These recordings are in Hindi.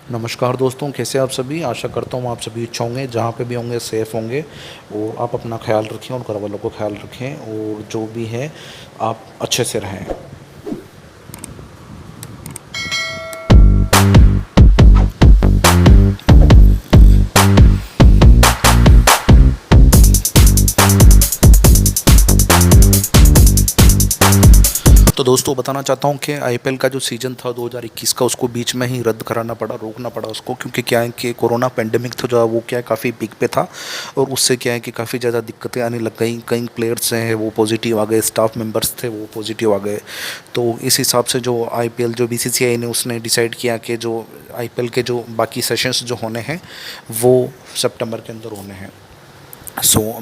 नमस्कार दोस्तों, कैसे आप सभी। आशा करता हूँ आप सभी अच्छे होंगे, जहाँ पे भी होंगे सेफ़ होंगे। और आप अपना ख्याल रखें और घर वालों को ख्याल रखें, और जो भी है आप अच्छे से रहें। तो दोस्तों, बताना चाहता हूँ कि आईपीएल का जो सीज़न था 2021 का, उसको बीच में ही रद्द कराना पड़ा, रोकना पड़ा उसको, क्योंकि क्या है कि कोरोना पेंडेमिक था जो वो क्या है काफ़ी पीक पे था। और उससे क्या है कि काफ़ी ज़्यादा दिक्कतें आने लग गई। कई प्लेयर्स हैं वो पॉजिटिव आ गए, स्टाफ मेंबर्स थे वो पॉजिटिव आ गए। तो इस हिसाब से जो आईपीएल जो बीसीसीआई ने उसने डिसाइड किया कि जो आईपीएल के जो बाकी सेशंस जो होने हैं वो सितंबर के अंदर होने हैं।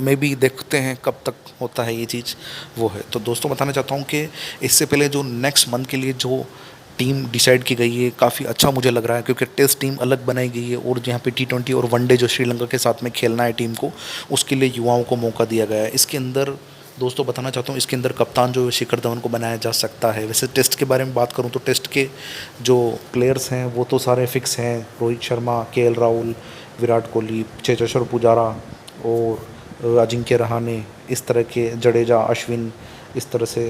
मे बी देखते हैं कब तक होता है ये चीज़। वो है तो दोस्तों, बताना चाहता हूँ कि इससे पहले जो नेक्स्ट मंथ के लिए जो टीम डिसाइड की गई है काफ़ी अच्छा मुझे लग रहा है, क्योंकि टेस्ट टीम अलग बनाई गई है और यहाँ पे टी20 और वनडे जो श्रीलंका के साथ में खेलना है टीम को, उसके लिए युवाओं को मौका दिया गया है। इसके अंदर दोस्तों बताना चाहता हूँ, इसके अंदर कप्तान जो है शिखर धवन को बनाया जा सकता है। वैसे टेस्ट के बारे में बात करूँ तो टेस्ट के जो प्लेयर्स हैं वो तो सारे फिक्स हैं। रोहित शर्मा, केएल राहुल, विराट कोहली, चेतेश्वर पुजारा और अजिंक्य रहाणे, इस तरह के जडेजा, अश्विन, इस तरह से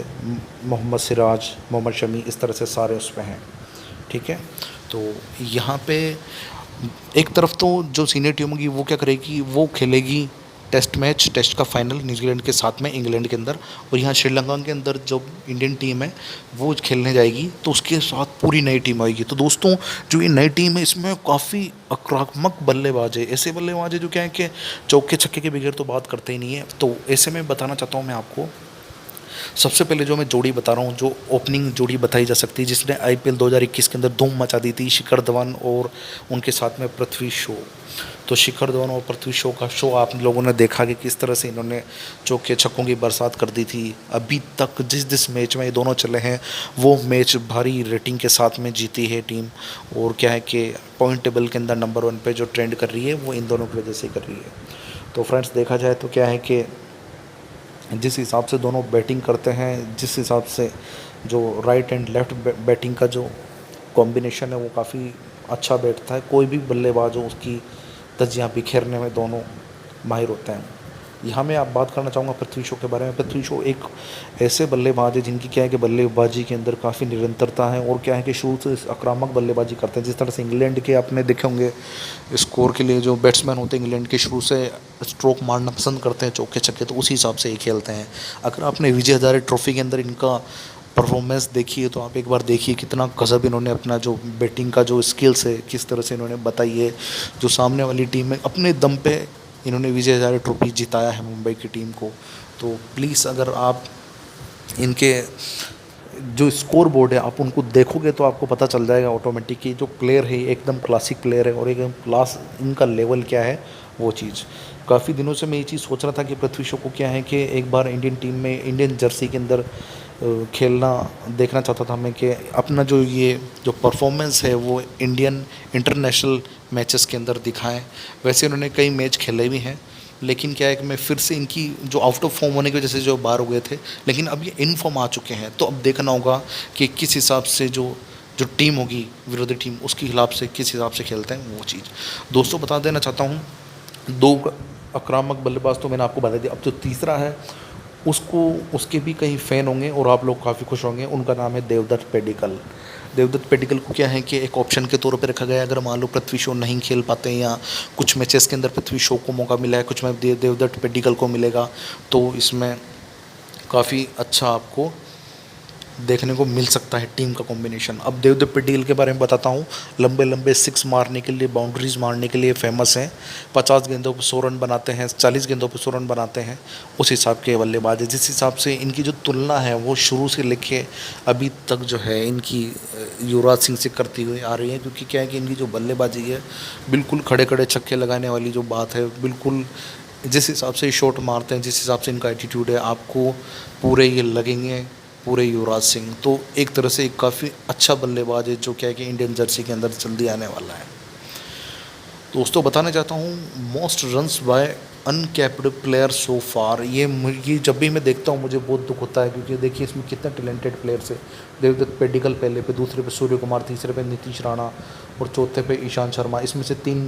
मोहम्मद सिराज, मोहम्मद शमी, इस तरह से सारे उसमें हैं। ठीक है। तो यहाँ पे एक तरफ तो जो सीनियर टीम होगी वो क्या करेगी, वो खेलेगी टेस्ट मैच, टेस्ट का फाइनल न्यूजीलैंड के साथ में इंग्लैंड के अंदर। और यहाँ श्रीलंका के अंदर जो इंडियन टीम है वो खेलने जाएगी, तो उसके साथ पूरी नई टीम आएगी। तो दोस्तों, जो ये नई टीम है इसमें काफ़ी आक्रामक बल्लेबाज है, ऐसे बल्लेबाज है जो क्या है कि चौके छक्के के बगैर तो बात करते ही नहीं है। तो ऐसे में बताना चाहता हूँ मैं आपको, सबसे पहले जो मैं जोड़ी बता रहा हूँ, जो ओपनिंग जोड़ी बताई जा सकती है जिसने आईपीएल 2021 के अंदर धूम मचा दी थी, शिखर धवन और उनके साथ में पृथ्वी शॉ। तो शिखर धवन और पृथ्वी शॉ का शो आप लोगों ने देखा कि किस तरह से इन्होंने चौके छक्कों की बरसात कर दी थी। अभी तक जिस जिस मैच में ये दोनों चले हैं वो मैच भारी रेटिंग के साथ में जीती है टीम। और क्या है कि पॉइंट टेबल के अंदर नंबर 1 पे जो ट्रेंड कर रही है वो इन दोनों की वजह से कर रही है। तो फ्रेंड्स, देखा जाए तो क्या है कि जिस हिसाब से दोनों बैटिंग करते हैं, जिस हिसाब से जो राइट एंड लेफ्ट बैटिंग का जो कॉम्बिनेशन है वो काफ़ी अच्छा बैठता है। कोई भी बल्लेबाज हो उसकी धज्जियाँ बिखेरने में दोनों माहिर होते हैं। यहाँ मैं आप बात करना चाहूँगा पृथ्वी शॉ के बारे में। पृथ्वी शॉ एक ऐसे बल्लेबाज है जिनकी क्या है कि बल्लेबाजी के अंदर काफ़ी निरंतरता है, और क्या है कि शुरू से आक्रामक बल्लेबाजी करते हैं। जिस तरह से इंग्लैंड के आपने देखे होंगे स्कोर के लिए जो बैट्समैन होते हैं इंग्लैंड के, शुरू से स्ट्रोक मारना पसंद करते हैं चौके छक्के, तो उसी हिसाब से ये खेलते हैं। अगर आपने विजय हजारे ट्रॉफी के अंदर इनका परफॉर्मेंस देखी है तो आप एक बार देखिए कितना गजब इन्होंने अपना जो बैटिंग का जो स्किल्स है किस तरह से इन्होंने बताई है। जो सामने वाली टीम है अपने दम पे इन्होंने विजय हजारे ट्रॉफी जिताया है मुंबई की टीम को। तो प्लीज़ अगर आप इनके जो स्कोर बोर्ड है आप उनको देखोगे तो आपको पता चल जाएगा ऑटोमेटिक कि जो प्लेयर है एकदम क्लासिक प्लेयर है, और एकदम क्लास इनका लेवल क्या है वो चीज़। काफ़ी दिनों से मैं ये चीज़ सोच रहा था कि पृथ्वी शॉ को क्या है कि एक बार इंडियन टीम में इंडियन जर्सी के अंदर खेलना देखना चाहता था मैं, कि अपना जो ये जो परफॉर्मेंस है वो इंडियन इंटरनेशनल मैचेस के अंदर दिखाएं। वैसे उन्होंने कई मैच खेले भी हैं, लेकिन क्या है कि मैं फिर से इनकी जो आउट ऑफ फॉर्म होने की वजह से जो बाहर हो गए थे, लेकिन अब ये इन फॉर्म आ चुके हैं। तो अब देखना होगा कि किस हिसाब से जो जो टीम होगी विरोधी टीम उसके खिलाफ से किस हिसाब से खेलते हैं वो चीज़। दोस्तों, बता देना चाहता हूँ, दो आक्रामक बल्लेबाज तो मैंने आपको बता दिया। अब जो तीसरा है उसको, उसके भी कई फ़ैन होंगे और आप लोग काफ़ी खुश होंगे। उनका नाम है देवदत्त पेडिकल। देवदत्त पेडिकल को क्या है कि एक ऑप्शन के तौर पे रखा गया है। अगर मान लो पृथ्वी शॉ नहीं खेल पाते हैं या कुछ मैचेस के अंदर पृथ्वी शॉ को मौका मिला है, कुछ में देवदत्त पेडिकल को मिलेगा, तो इसमें काफ़ी अच्छा आपको देखने को मिल सकता है टीम का कॉम्बिनेशन। अब देवदत्त पटेल के बारे में बताता हूँ। लंबे लंबे सिक्स मारने के लिए, बाउंड्रीज मारने के लिए फेमस हैं। 50 गेंदों पर 100 रन बनाते हैं, 40 गेंदों पर 100 रन बनाते हैं, उस हिसाब के बल्लेबाज है। जिस हिसाब से इनकी जो तुलना है वो शुरू से लेके अभी तक जो है इनकी युवराज सिंह से करती हुई आ रही है। क्योंकि क्या है कि इनकी जो बल्लेबाजी है बिल्कुल खड़े खड़े छक्के लगाने वाली जो बात है, बिल्कुल जिस हिसाब से शॉट मारते हैं, जिस हिसाब से इनका एटीट्यूड है, आपको पूरे ये लगेंगे पूरे युवराज सिंह। तो एक तरह से एक काफ़ी अच्छा बल्लेबाज है जो क्या है कि इंडियन जर्सी के अंदर जल्दी आने वाला है। दोस्तों बताना चाहता हूँ most runs by uncapped player so far. ये जब भी मैं देखता हूँ मुझे बहुत दुख होता है, क्योंकि देखिए इसमें कितने टैलेंटेड प्लेयर्स है। देवदत्त पेडिकल पहले पे, दूसरे पे सूर्य कुमार, तीसरे पे नीतीश राणा और चौथे पे ईशांत शर्मा। इसमें से तीन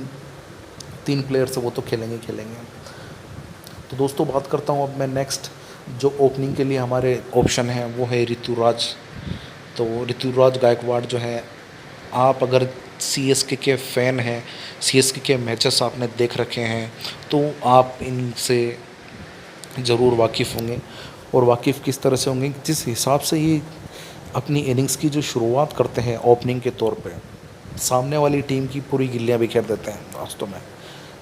तीन प्लेयर्स है वो तो खेलेंगे खेलेंगे। तो दोस्तों बात करता हूँ अब मैं नेक्स्ट। जो ओपनिंग के लिए हमारे ऑप्शन हैं वो है ऋतुराज। तो ऋतुराज गायकवाड़ जो है, आप अगर सीएसके के फ़ैन हैं, सीएसके के मैचेस आपने देख रखे हैं, तो आप इनसे ज़रूर वाकिफ़ होंगे। और वाकिफ़ किस तरह से होंगे, जिस हिसाब से ये अपनी इनिंग्स की जो शुरुआत करते हैं ओपनिंग के तौर पे, सामने वाली टीम की पूरी गिल्लियाँ बिखेर देते हैं। वास्तव में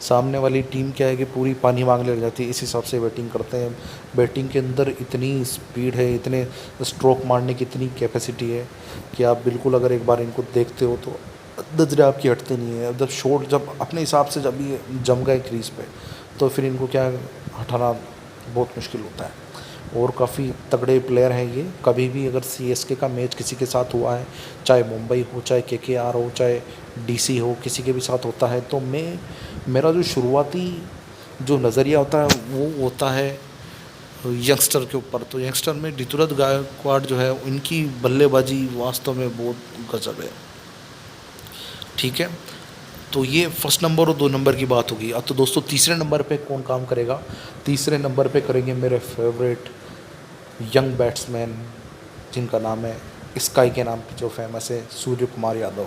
सामने वाली टीम क्या है कि पूरी पानी मांगने लग जाती है, इस हिसाब से बैटिंग करते हैं। बैटिंग के अंदर इतनी स्पीड है, इतने स्ट्रोक मारने की इतनी कैपेसिटी है कि आप बिल्कुल अगर एक बार इनको देखते हो तो नजरें आपकी हटती नहीं है। जब शॉट जब अपने हिसाब से जब ये जम गए क्रीज पे, तो फिर इनको क्या हटाना बहुत मुश्किल होता है। और काफ़ी तगड़े प्लेयर हैं ये। कभी भी अगर सीएसके का मैच किसी के साथ हुआ है, चाहे मुंबई हो, चाहे केकेआर हो, चाहे डीसी हो, किसी के भी साथ होता है, तो मेरा जो शुरुआती जो नज़रिया होता है वो होता है यंगस्टर के ऊपर। तो यंगस्टर में ऋतुराज गायकवाड़ जो है, उनकी बल्लेबाजी वास्तव में बहुत गजब है। ठीक है, तो ये फर्स्ट नंबर और 2 नंबर की बात होगी। अब तो दोस्तों तीसरे नंबर पे कौन काम करेगा? तीसरे नंबर पे करेंगे मेरे फेवरेट यंग बैट्समैन, जिनका नाम है स्काई के नाम पे जो फेमस है, सूर्य कुमार यादव।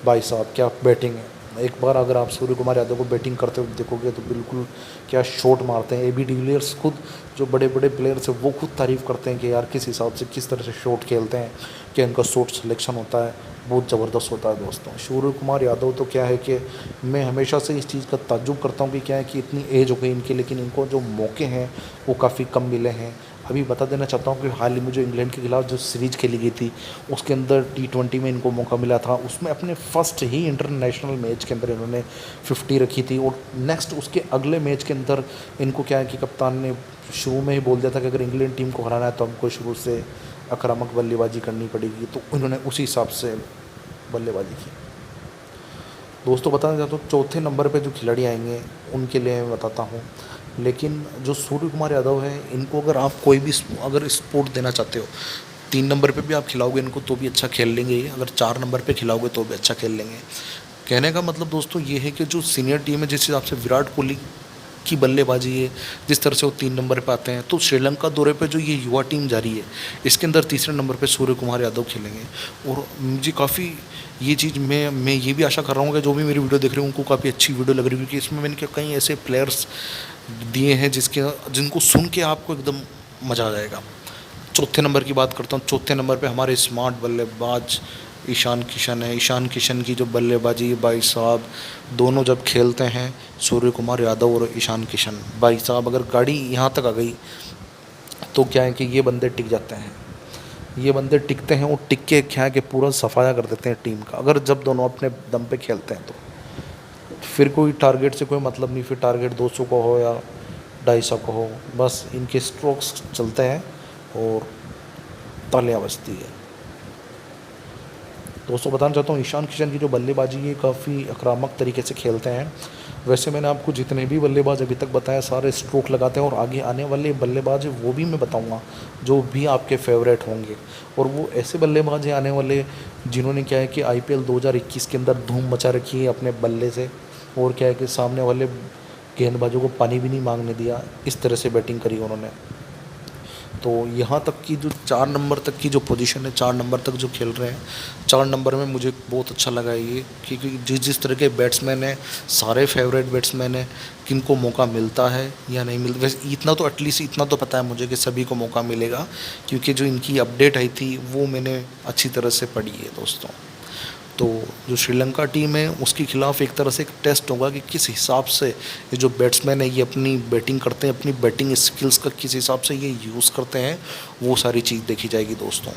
भाई साहब क्या बैटिंग है! एक बार अगर आप सूर्य कुमार यादव को बैटिंग करते हुए देखोगे तो बिल्कुल क्या शॉट मारते हैं। एबी डिविलियर्स खुद, जो बड़े बड़े प्लेयर्स हैं, वो खुद तारीफ़ करते हैं कि यार किस हिसाब से, किस तरह से शॉट खेलते हैं, कि इनका शॉट सिलेक्शन होता है बहुत ज़बरदस्त होता है। दोस्तों सूर्य कुमार यादव तो क्या है कि मैं हमेशा से इस चीज़ का ताज्जुब करता हूँ कि क्या है कि इतनी एज हो गई इनकी, लेकिन इनको जो मौके हैं वो काफ़ी कम मिले हैं। अभी बता देना चाहता हूँ कि हाल ही में जो इंग्लैंड के खिलाफ जो सीरीज़ खेली गई थी, उसके अंदर T20 में इनको मौका मिला था। उसमें अपने फर्स्ट ही इंटरनेशनल मैच के अंदर इन्होंने 50 रखी थी। और नेक्स्ट उसके अगले मैच के अंदर इनको क्या है कि कप्तान ने शुरू में ही बोल दिया था कि अगर इंग्लैंड टीम को हराना है तो हमको शुरू से आक्रामक बल्लेबाजी करनी पड़ेगी। तो उन्होंने उसी हिसाब से बल्लेबाजी की। दोस्तों बताना चाहता हूँ चौथे नंबर पे जो खिलाड़ी आएंगे उनके लिए मैं बताता हूँ। लेकिन जो सूर्य कुमार यादव है, इनको अगर आप कोई भी अगर स्पोर्ट देना चाहते हो, 3 नंबर पे भी आप खिलाओगे इनको तो भी अच्छा खेल लेंगे ये, अगर 4 नंबर पे खिलाओगे तो भी अच्छा खेल लेंगे। कहने का मतलब दोस्तों ये है कि जो सीनियर टीम है, जिस हिसाब से विराट कोहली की बल्लेबाजी है, जिस तरह से वो 3 नंबर पे आते हैं, तो श्रीलंका दौरे पे जो ये युवा टीम जा रही है, इसके अंदर तीसरे नंबर पे सूर्य कुमार यादव खेलेंगे। और मुझे काफ़ी ये चीज़ मैं ये भी आशा कर रहा हूँ कि जो भी मेरी वीडियो देख रहे हैं उनको काफ़ी अच्छी वीडियो लग रही है, क्योंकि इसमें मैंने कई ऐसे प्लेयर्स दिए हैं जिनको सुन के आपको एकदम मज़ा आ जाएगा। चौथे नंबर की बात करता हूँ। चौथे नंबर पे हमारे स्मार्ट बल्लेबाज ईशान किशन है। ईशान किशन की जो बल्लेबाजी, भाई साहब दोनों जब खेलते हैं, सूर्य कुमार यादव और ईशान किशन, भाई साहब अगर गाड़ी यहाँ तक आ गई तो क्या है कि ये बंदे टिक जाते हैं। ये बंदे टिकते हैं और टिक के क्या है कि पूरा सफाया कर देते हैं टीम का, अगर जब दोनों अपने दम पे खेलते हैं तो। फिर कोई टारगेट से कोई मतलब नहीं, फिर टारगेट 200 का हो या 250 का हो, बस इनके स्ट्रोक्स चलते हैं और तालियां बजती है। दोस्तों बताना चाहता हूँ ईशान किशन की जो बल्लेबाजी है काफ़ी आक्रामक तरीके से खेलते हैं। वैसे मैंने आपको जितने भी बल्लेबाज अभी तक बताया सारे स्ट्रोक लगाते हैं, और आगे आने वाले बल्लेबाज हैं वो भी मैं बताऊंगा जो भी आपके फेवरेट होंगे। और वो ऐसे बल्लेबाज हैं आने वाले जिन्होंने क्या है कि आईपीएल 2021 के अंदर धूम मचा रखी है अपने बल्ले से, और क्या है कि सामने वाले गेंदबाजों को पानी भी नहीं मांगने दिया, इस तरह से बैटिंग करी उन्होंने। तो यहाँ तक की जो 4 नंबर तक की जो पोजीशन है, 4 नंबर तक जो खेल रहे हैं, 4 नंबर में मुझे बहुत अच्छा लगा ये, क्योंकि जिस जिस तरह के बैट्समैन हैं सारे फेवरेट बैट्समैन हैं। किनको मौका मिलता है या नहीं मिलता, वैसे इतना तो एटलीस्ट इतना तो पता है मुझे कि सभी को मौका मिलेगा, क्योंकि जो इनकी अपडेट आई थी वो मैंने अच्छी तरह से पढ़ी है दोस्तों। तो जो श्रीलंका टीम है उसके खिलाफ एक तरह से एक टेस्ट होगा कि किस हिसाब से ये जो बैट्समैन है ये अपनी बैटिंग करते हैं, अपनी बैटिंग स्किल्स का किस हिसाब से ये यूज़ करते हैं, वो सारी चीज़ देखी जाएगी दोस्तों।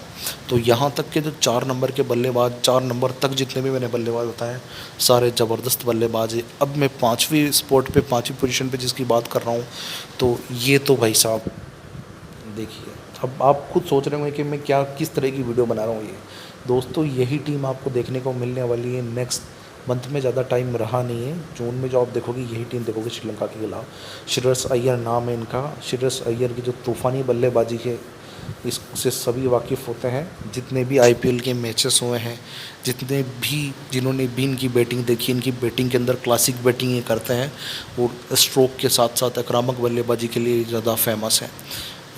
तो यहाँ तक के जो 4 नंबर के बल्लेबाज, 4 नंबर तक जितने भी मैंने बल्लेबाज बताए सारे ज़बरदस्त बल्लेबाज है। अब मैं 5वीं स्पॉट पे 5वीं पोजीशन पे जिसकी बात कर रहा हूँ, तो ये तो भाई साहब देखिए, अब आप खुद सोच रहे होंगे कि मैं क्या किस तरह की वीडियो बना रहा हूँ। ये दोस्तों यही टीम आपको देखने को मिलने वाली है नेक्स्ट मंथ में ज़्यादा टाइम रहा नहीं है। जून में जो आप देखोगे यही टीम देखोगे श्रीलंका के खिलाफ। श्रेयस अय्यर नाम है इनका। श्रेयस अय्यर की जो तूफ़ानी बल्लेबाजी है इससे सभी वाकिफ़ होते हैं। जितने भी आईपीएल के मैचेस हुए हैं, जितने भी जिन्होंने भी इनकी बैटिंग देखी, इनकी बैटिंग के अंदर क्लासिक बैटिंग ये करते हैं और स्ट्रोक के साथ साथ आक्रामक बल्लेबाजी के लिए ज़्यादा फेमस है।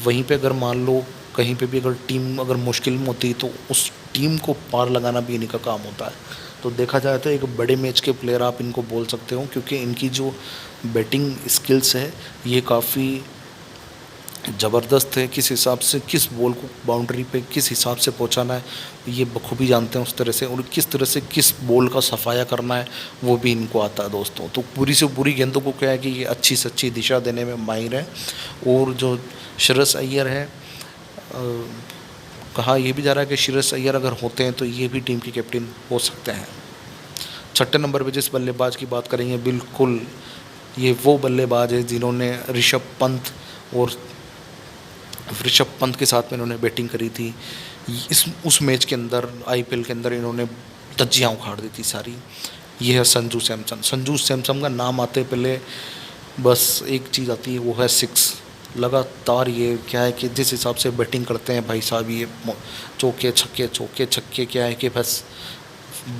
वहीं पे अगर मान लो कहीं पे भी अगर टीम अगर मुश्किल में होती है तो उस टीम को पार लगाना भी इन्हीं का काम होता है। तो देखा जाए तो एक बड़े मैच के प्लेयर आप इनको बोल सकते हो, क्योंकि इनकी जो बैटिंग स्किल्स है ये काफ़ी ज़बरदस्त है। किस हिसाब से किस बॉल को बाउंड्री पे किस हिसाब से पहुंचाना है ये बखूबी जानते हैं उस तरह से, और किस तरह से किस बॉल का सफाया करना है वो भी इनको आता है दोस्तों। तो पूरी से पूरी गेंदों को क्या है कि ये अच्छी से अच्छी दिशा देने में माहिर है। और जो श्रेयस अय्यर है, कहा यह भी जा रहा है कि श्रेयस अय्यर अगर होते हैं तो ये भी टीम के कैप्टन हो सकते हैं। छठे नंबर पे जिस बल्लेबाज की बात करेंगे, बिल्कुल ये वो बल्लेबाज है जिन्होंने ऋषभ पंत के साथ में इन्होंने बैटिंग करी थी। उस मैच के अंदर आईपीएल के अंदर इन्होंने धज्जियाँ उखाड़ दी थी सारी। ये है संजू सैमसन। संजू सैमसन का नाम आते पहले बस एक चीज़ आती है, वो है सिक्स। लगातार ये क्या है कि जिस हिसाब से बैटिंग करते हैं भाई साहब, ये चौके छक्के क्या है कि बस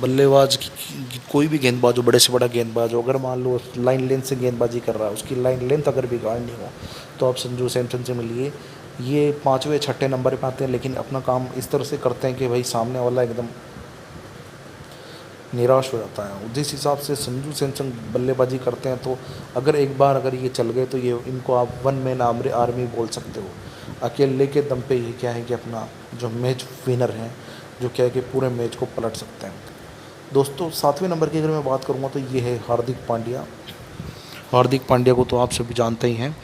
बल्लेबाज कोई भी गेंदबाज हो, बड़े से बड़ा गेंदबाज हो, अगर मान लो लाइन लेंथ से गेंदबाजी कर रहा है, उसकी लाइन लेंथ अगर बिगाड़नी हो तो आप संजू सैमसन से मिलिए। ये 5वें 6ठे नंबर पे आते हैं, लेकिन अपना काम इस तरह से करते हैं कि भाई सामने वाला एकदम निराश हो जाता है। जिस हिसाब से संजू सैमसन बल्लेबाजी करते हैं तो अगर एक बार अगर ये चल गए तो ये इनको आप वन मैन आर्मी बोल सकते हो। अकेले के दम पे ये क्या है कि अपना जो मैच विनर हैं, जो क्या है कि पूरे मैच को पलट सकते हैं दोस्तों। 7वें नंबर की अगर मैं बात करूँगा तो ये है हार्दिक पांड्या। हार्दिक पांड्या को तो आप सभी जानते ही हैं।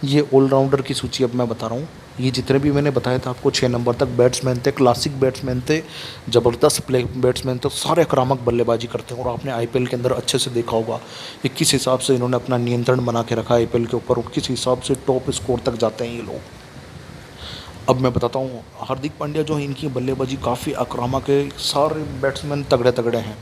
ये ऑलराउंडर की सूची अब मैं बता रहा हूँ। ये जितने भी मैंने बताया था आपको 6 नंबर तक बैट्समैन थे, क्लासिक बैट्समैन थे, ज़बरदस्त प्ले बैट्समैन थे, सारे आक्रामक बल्लेबाजी करते हैं। और आपने आईपीएल के अंदर अच्छे से देखा होगा कि किस हिसाब से इन्होंने अपना नियंत्रण बना के रखा है आईपीएल के ऊपर, और किस हिसाब से टॉप स्कोर तक जाते हैं ये लोग। अब मैं बताता हूँ हार्दिक पांड्या जो है, इनकी बल्लेबाजी काफ़ी आक्रामक है। सारे बैट्समैन तगड़े तगड़े हैं,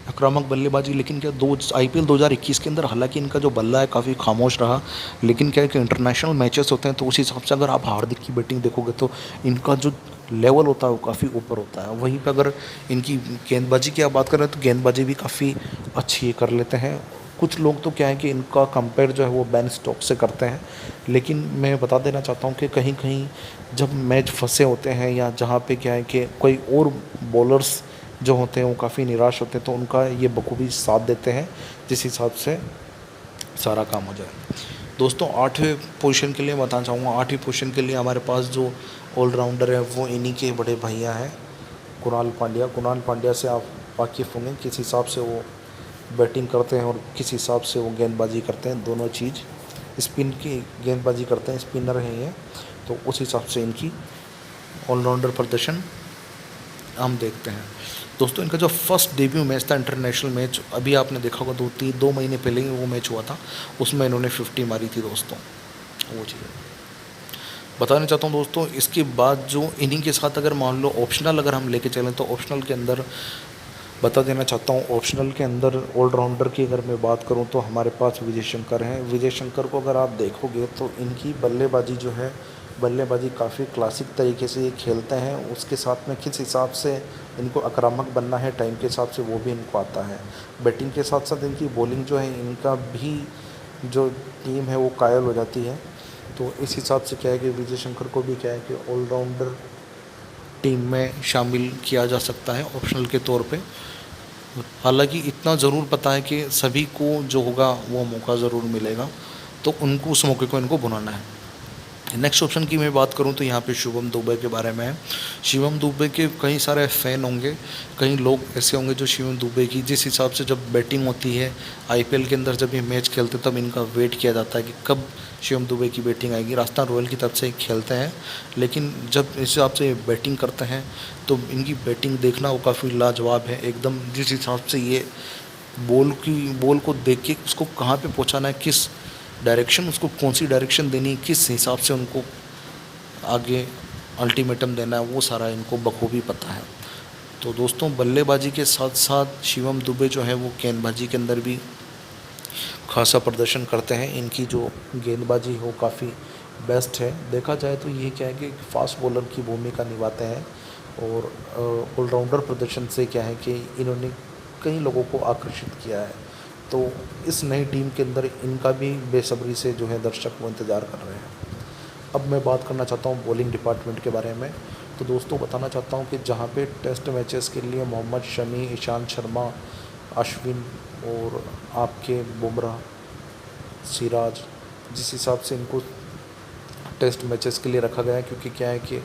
आक्रामक बल्लेबाजी। लेकिन क्या आईपीएल 2021 के अंदर हालांकि इनका जो बल्ला है काफ़ी खामोश रहा, लेकिन क्या है कि इंटरनेशनल मैचेस होते हैं तो उस हिसाब से अगर आप हार्दिक की बैटिंग देखोगे तो इनका जो लेवल होता है वो काफ़ी ऊपर होता है। वहीं पर अगर इनकी गेंदबाजी की आप बात करें तो गेंदबाजी भी काफ़ी अच्छी कर लेते हैं। कुछ लोग तो क्या है कि इनका कंपेयर जो है वो बेन स्टोक्स से करते हैं, लेकिन मैं बता देना चाहता हूँ कि कहीं कहीं जब मैच फंसे होते हैं या जहाँ पे क्या है कि कोई और बॉलर्स जो होते हैं वो काफ़ी निराश होते हैं तो उनका ये बखूबी साथ देते हैं, जिस हिसाब से सारा काम हो जाए। दोस्तों 8वें पोजीशन के लिए बताना चाहूँगा, 8वीं पोजीशन के लिए हमारे पास जो ऑलराउंडर है वो इन्हीं के बड़े भैया हैं, कुणाल पांड्या। कुणाल पांड्या से आप वाकिफ़ होंगे किस हिसाब से वो बैटिंग करते हैं और किस हिसाब से वो गेंदबाजी करते हैं। दोनों चीज़ स्पिन की गेंदबाजी करते हैं, स्पिनर हैं ये, तो उस हिसाब से इनकी ऑलराउंडर प्रदर्शन हम देखते हैं। दोस्तों इनका जो फर्स्ट डेब्यू मैच था इंटरनेशनल मैच, अभी आपने देखा होगा 2 महीने पहले ही वो मैच हुआ था, उसमें इन्होंने 50 मारी थी दोस्तों। वो चीज़ बताना चाहता हूँ दोस्तों। इसके बाद जो इनिंग के साथ अगर मान लो ऑप्शनल अगर हम लेके चलें तो ऑप्शनल के अंदर बता देना चाहता हूँ, ऑप्शनल के अंदर ऑलराउंडर की अगर मैं बात करूँ तो हमारे पास विजय शंकर हैं। विजय शंकर को अगर आप देखोगे तो इनकी बल्लेबाजी जो है, बल्लेबाजी काफ़ी क्लासिक तरीके से ये खेलते हैं। उसके साथ में किस हिसाब से इनको आक्रामक बनना है टाइम के हिसाब से वो भी इनको आता है। बैटिंग के साथ साथ इनकी बॉलिंग जो है, इनका भी जो टीम है वो कायल हो जाती है। तो इस हिसाब से क्या है कि विजय शंकर को भी क्या है कि ऑलराउंडर टीम में शामिल किया जा सकता है ऑप्शनल के तौर पे। हालांकि इतना ज़रूर पता है कि सभी को जो होगा वो मौका ज़रूर मिलेगा, तो उनको उस मौके को इनको भुनाना है। नेक्स्ट ऑप्शन की मैं बात करूं तो यहाँ पे शिवम दुबे के बारे में है। शिवम दुबे के कई सारे फ़ैन होंगे, कई लोग ऐसे होंगे जो शिवम दुबे की जिस हिसाब से जब बैटिंग होती है आईपीएल के अंदर, जब ये मैच खेलते तब इनका वेट किया जाता है कि कब शिवम दुबे की बैटिंग आएगी। राजस्थान रॉयल की तरफ से खेलते हैं, लेकिन जब इस हिसाब से बैटिंग करते हैं तो इनकी बैटिंग देखना वो काफ़ी लाजवाब है एकदम। जिस हिसाब से ये बॉल को देख के उसको कहाँ पे पहुँचाना है, किस डायरेक्शन, उसको कौन सी डायरेक्शन देनी है, किस हिसाब से उनको आगे अल्टीमेटम देना है, वो सारा इनको बखूबी पता है। तो दोस्तों बल्लेबाजी के साथ साथ शिवम दुबे जो है वो गेंदबाजी के अंदर भी खासा प्रदर्शन करते हैं। इनकी जो गेंदबाजी हो काफ़ी बेस्ट है। देखा जाए तो ये क्या है कि फास्ट बॉलर की भूमिका निभाते हैं और ऑलराउंडर प्रदर्शन से क्या है कि इन्होंने कई लोगों को आकर्षित किया है। तो इस नई टीम के अंदर इनका भी बेसब्री से जो है दर्शक वो इंतज़ार कर रहे हैं। अब मैं बात करना चाहता हूँ बॉलिंग डिपार्टमेंट के बारे में। तो दोस्तों बताना चाहता हूँ कि जहाँ पे टेस्ट मैचेस के लिए मोहम्मद शमी, ईशांत शर्मा, अश्विन और आपके बुमराह, सिराज, जिस हिसाब से इनको टेस्ट मैचेस के लिए रखा गया है, क्योंकि क्या है कि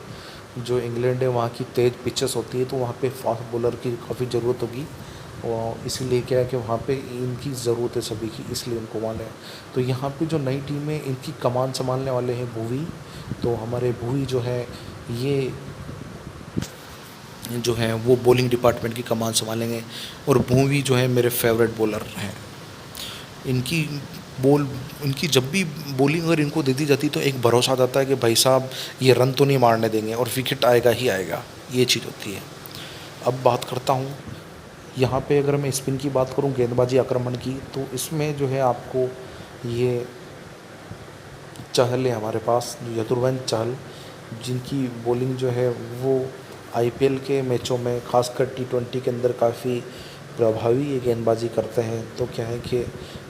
जो इंग्लैंड है वहाँ की तेज़ पिचेस होती है तो वहाँ पे फास्ट बॉलर की काफ़ी ज़रूरत होगी और इसीलिए क्या है कि वहाँ पे इनकी ज़रूरत है सभी की, इसलिए इनको वहाँ है। तो यहाँ पे जो नई टीम है इनकी कमान संभालने वाले हैं भुवी। तो हमारे भुवी जो है ये जो है वो बॉलिंग डिपार्टमेंट की कमान संभालेंगे और भुवी जो है मेरे फेवरेट बॉलर हैं। इनकी बॉल इनकी जब भी बॉलिंग अगर इनको दे दी जाती तो एक भरोसा आ जाता है कि भाई साहब ये रन तो नहीं मारने देंगे और विकेट आएगा ही आएगा, ये चीज़ होती है। अब बात करता हूँ यहाँ पे अगर मैं स्पिन की बात करूँ, गेंदबाजी आक्रमण की, तो इसमें जो है आपको ये चहल है हमारे पास, जो यजुर्वेंद्र चहल, जिनकी बॉलिंग जो है वो आईपीएल के मैचों में खासकर टी20 के अंदर काफ़ी प्रभावी ये गेंदबाजी करते हैं। तो क्या है कि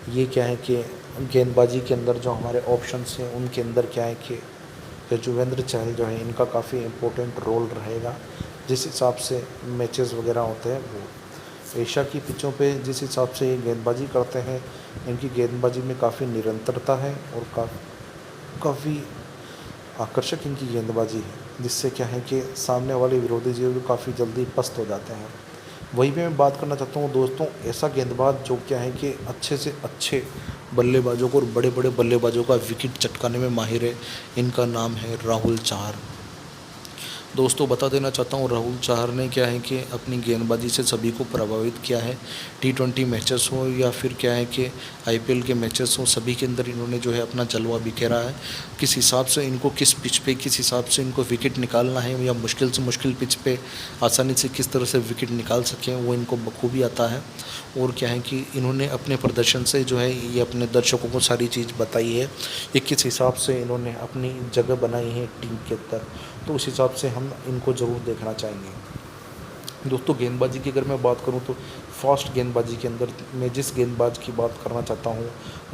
ये क्या है कि गेंदबाजी के अंदर जो हमारे ऑप्शंस हैं उनके अंदर क्या है कि यजुवेंद्र चहल जो है इनका काफ़ी इम्पोर्टेंट रोल रहेगा। जिस हिसाब से मैचेस वगैरह होते हैं वो एशिया की पिचों पे जिस हिसाब से ये गेंदबाजी करते हैं, इनकी गेंदबाजी में काफ़ी निरंतरता है और काफ़ी आकर्षक इनकी गेंदबाजी है, जिससे क्या है कि सामने वाले विरोधी जो भी काफ़ी जल्दी पस्त हो जाते हैं। वहीं पे मैं बात करना चाहता हूँ दोस्तों, ऐसा गेंदबाज जो क्या है कि अच्छे से अच्छे बल्लेबाजों को और बड़े बड़े बल्लेबाजों का विकेट चटकाने में माहिर है, इनका नाम है राहुल चाहर। दोस्तों बता देना चाहता हूँ राहुल चाहर ने क्या है कि अपनी गेंदबाजी से सभी को प्रभावित किया है। टी20 मैचेस हो या फिर क्या है कि आईपीएल के मैचेस हो, सभी के अंदर इन्होंने जो है अपना जलवा बिखेरा है। किस हिसाब से इनको किस पिच पे किस हिसाब से इनको विकेट निकालना है या मुश्किल से मुश्किल पिच पे आसानी से किस तरह से विकेट निकाल सकें वो इनको बखूबी आता है। और क्या है कि इन्होंने अपने प्रदर्शन से जो है ये अपने दर्शकों को सारी चीज़ बताई है कि किस हिसाब से इन्होंने अपनी जगह बनाई है टीम के अंदर। तो उस हिसाब से हम इनको ज़रूर देखना चाहेंगे। दोस्तों गेंदबाजी की अगर मैं बात करूं तो फास्ट गेंदबाजी के अंदर मैं जिस गेंदबाज की बात करना चाहता हूं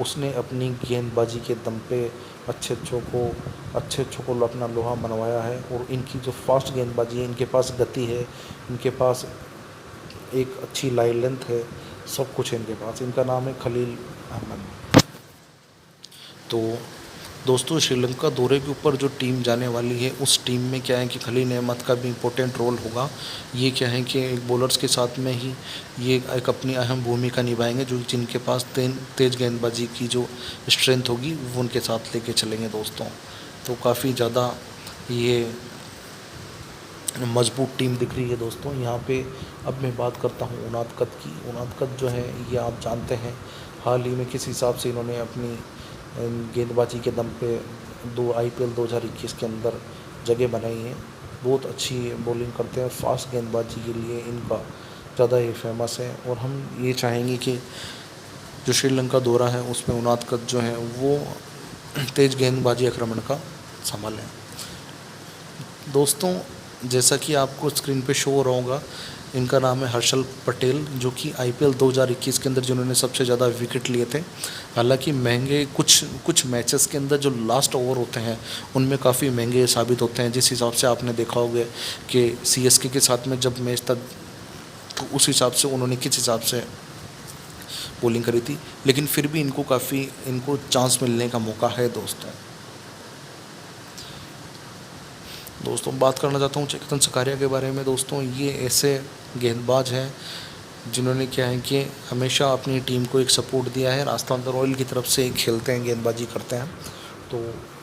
उसने अपनी गेंदबाजी के दम पे अच्छे अच्छों को अपना लोहा मनवाया है। और इनकी जो फास्ट गेंदबाजी है, इनके पास गति है, इनके पास एक अच्छी लाइन लेंथ है, सब कुछ है इनके पास। इनका नाम है खलील अहमद। तो दोस्तों श्रीलंका दौरे के ऊपर जो टीम जाने वाली है उस टीम में क्या है कि खलील अहमद का भी इम्पोर्टेंट रोल होगा। ये क्या है कि बॉलर्स के साथ में ही ये एक अपनी अहम भूमिका निभाएंगे, जो जिनके पास तेज़ गेंदबाजी की जो स्ट्रेंथ होगी वो उनके साथ लेके चलेंगे दोस्तों। तो काफ़ी ज़्यादा ये मजबूत टीम दिख रही है दोस्तों यहाँ पे। अब मैं बात करता हूँ उनादकत की। उनादकत जो है ये आप जानते हैं हाल ही में किस हिसाब से इन्होंने अपनी गेंदबाजी के दम पे आईपीएल 2021 के अंदर जगह बनाई है। बहुत अच्छी बॉलिंग करते हैं, फास्ट गेंदबाजी के लिए इनका ज़्यादा ही फेमस है। और हम ये चाहेंगे कि जो श्रीलंका दौरा है उसमें उनादकत जो है वो तेज़ गेंदबाजी आक्रमण का संभालें। दोस्तों जैसा कि आपको स्क्रीन पे शो हो रहा होगा, इनका नाम है हर्षल पटेल, जो कि आईपीएल 2021 के अंदर जिन्होंने सबसे ज़्यादा विकेट लिए थे। हालांकि महंगे कुछ मैचेस के अंदर जो लास्ट ओवर होते हैं उनमें काफ़ी महंगे साबित होते हैं। जिस हिसाब से आपने देखा होगा कि सीएसके के साथ में जब मैच था तो उस हिसाब से उन्होंने किस हिसाब से बॉलिंग करी थी, लेकिन फिर भी इनको चांस मिलने का मौका है दोस्तों बात करना चाहता हूँ चेतन सकारिया के बारे में। दोस्तों ये ऐसे गेंदबाज हैं जिन्होंने क्या है कि हमेशा अपनी टीम को एक सपोर्ट दिया है। राजस्थान रॉयल की तरफ से खेलते हैं, गेंदबाजी करते हैं, तो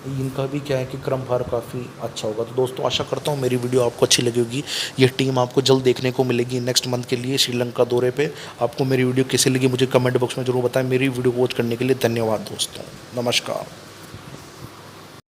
इनका भी क्या है कि क्रमवार काफ़ी अच्छा होगा। तो दोस्तों आशा करता हूँ मेरी वीडियो आपको अच्छी लगी होगी। ये टीम आपको जल्द देखने को मिलेगी नेक्स्ट मंथ के लिए श्रीलंका दौरे पे। आपको मेरी वीडियो कैसी लगी मुझे कमेंट बॉक्स में ज़रूर बताएं। मेरी वीडियो वॉच करने के लिए धन्यवाद दोस्तों, नमस्कार।